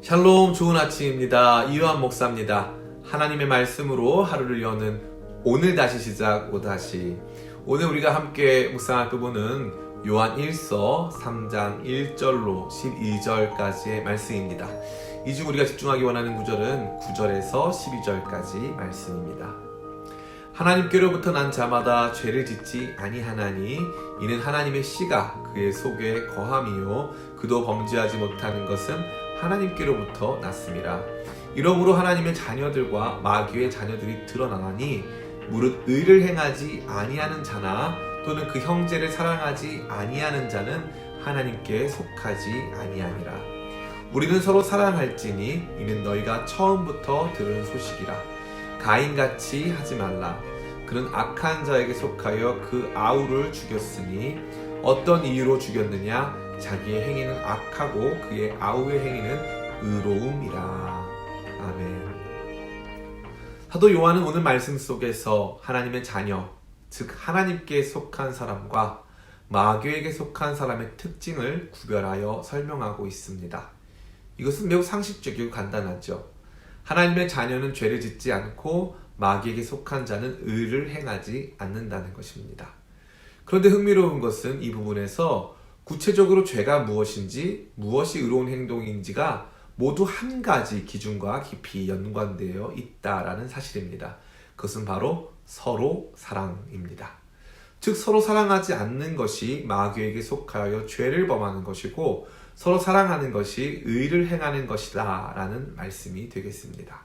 샬롬, 좋은 아침입니다. 이요한 목사입니다. 하나님의 말씀으로 하루를 여는 오늘 다시 시작 오다시. 오늘 우리가 함께 묵상할 부분은 요한 1서 3장 1절로 12절까지의 말씀입니다. 이 중 우리가 집중하기 원하는 구절은 9절에서 12절까지 말씀입니다. 하나님께로부터 난 자마다 죄를 짓지 아니하나니 이는 하나님의 씨가 그의 속에 거함이요 그도 범죄하지 못하는 것은 하나님께로부터 났음이라. 이러므로 하나님의 자녀들과 마귀의 자녀들이 드러나나니 무릇 의를 행하지 아니하는 자나 또는 그 형제를 사랑하지 아니하는 자는 하나님께 속하지 아니하니라. 우리는 서로 사랑할지니 이는 너희가 처음부터 들은 소식이라. 가인같이 하지 말라. 그는 악한 자에게 속하여 그 아우를 죽였으니 어떤 이유로 죽였느냐? 자기의 행위는 악하고 그의 아우의 행위는 의로움이라. 아멘. 사도 요한은 오늘 말씀 속에서 하나님의 자녀, 즉 하나님께 속한 사람과 마귀에게 속한 사람의 특징을 구별하여 설명하고 있습니다. 이것은 매우 상식적이고 간단하죠. 하나님의 자녀는 죄를 짓지 않고 마귀에게 속한 자는 의를 행하지 않는다는 것입니다. 그런데 흥미로운 것은 이 부분에서 구체적으로 죄가 무엇인지 무엇이 의로운 행동인지가 모두 한 가지 기준과 깊이 연관되어 있다라는 사실입니다. 그것은 바로 서로 사랑입니다. 즉 서로 사랑하지 않는 것이 마귀에게 속하여 죄를 범하는 것이고 서로 사랑하는 것이 의를 행하는 것이다 라는 말씀이 되겠습니다.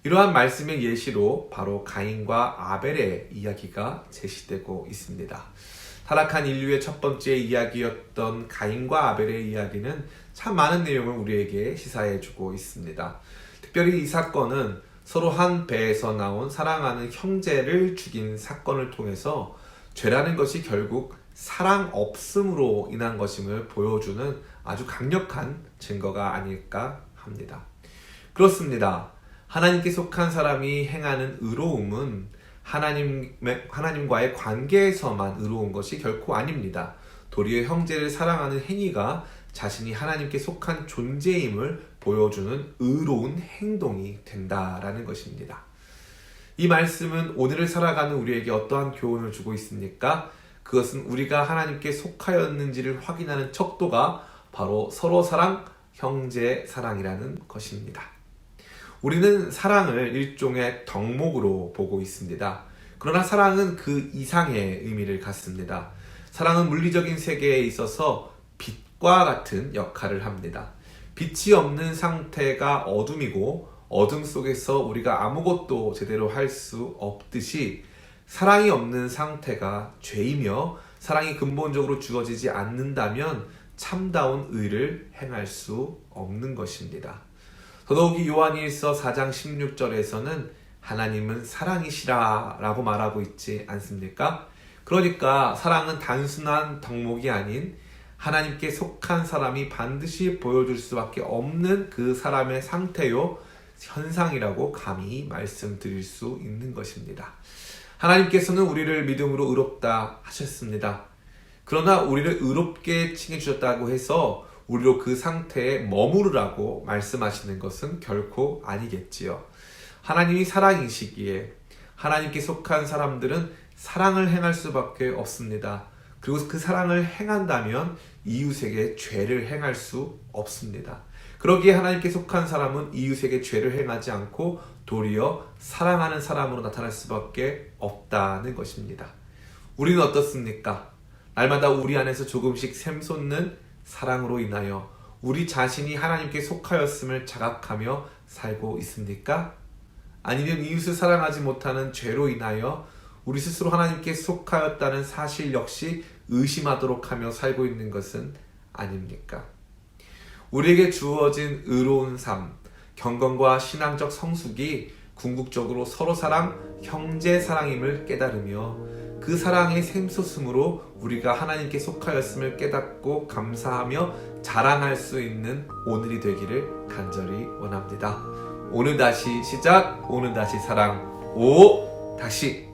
이러한 말씀의 예시로 바로 가인과 아벨의 이야기가 제시되고 있습니다. 타락한 인류의 첫 번째 이야기였던 가인과 아벨의 이야기는 참 많은 내용을 우리에게 시사해주고 있습니다. 특별히 이 사건은 서로 한 배에서 나온 사랑하는 형제를 죽인 사건을 통해서 죄라는 것이 결국 사랑 없음으로 인한 것임을 보여주는 아주 강력한 증거가 아닐까 합니다. 그렇습니다. 하나님께 속한 사람이 행하는 의로움은 하나님과의 관계에서만 의로운 것이 결코 아닙니다. 도리어 형제를 사랑하는 행위가 자신이 하나님께 속한 존재임을 보여주는 의로운 행동이 된다라는 것입니다. 이 말씀은 오늘을 살아가는 우리에게 어떠한 교훈을 주고 있습니까? 그것은 우리가 하나님께 속하였는지를 확인하는 척도가 바로 서로 사랑, 형제 사랑이라는 것입니다. 우리는 사랑을 일종의 덕목으로 보고 있습니다. 그러나 사랑은 그 이상의 의미를 갖습니다. 사랑은 물리적인 세계에 있어서 빛과 같은 역할을 합니다. 빛이 없는 상태가 어둠이고 어둠 속에서 우리가 아무것도 제대로 할 수 없듯이 사랑이 없는 상태가 죄이며 사랑이 근본적으로 주어지지 않는다면 참다운 의를 행할 수 없는 것입니다. 더더욱이 요한일서 4장 16절에서는 하나님은 사랑이시라 라고 말하고 있지 않습니까? 그러니까 사랑은 단순한 덕목이 아닌 하나님께 속한 사람이 반드시 보여줄 수밖에 없는 그 사람의 상태요 현상이라고 감히 말씀드릴 수 있는 것입니다. 하나님께서는 우리를 믿음으로 의롭다 하셨습니다. 그러나 우리를 의롭게 칭해주셨다고 해서 우리로 그 상태에 머무르라고 말씀하시는 것은 결코 아니겠지요. 하나님이 사랑이시기에 하나님께 속한 사람들은 사랑을 행할 수밖에 없습니다. 그리고 그 사랑을 행한다면 이웃에게 죄를 행할 수 없습니다. 그러기에 하나님께 속한 사람은 이웃에게 죄를 행하지 않고 도리어 사랑하는 사람으로 나타날 수밖에 없다는 것입니다. 우리는 어떻습니까? 날마다 우리 안에서 조금씩 샘솟는 사랑으로 인하여 우리 자신이 하나님께 속하였음을 자각하며 살고 있습니까? 아니면 이웃을 사랑하지 못하는 죄로 인하여 우리 스스로 하나님께 속하였다는 사실 역시 의심하도록 하며 살고 있는 것은 아닙니까? 우리에게 주어진 의로운 삶, 경건과 신앙적 성숙이 궁극적으로 서로 사랑, 형제 사랑임을 깨달으며 그 사랑의 샘솟음으로 우리가 하나님께 속하였음을 깨닫고 감사하며 자랑할 수 있는 오늘이 되기를 간절히 원합니다. 오늘 다시 시작, 오늘 다시 사랑, 다시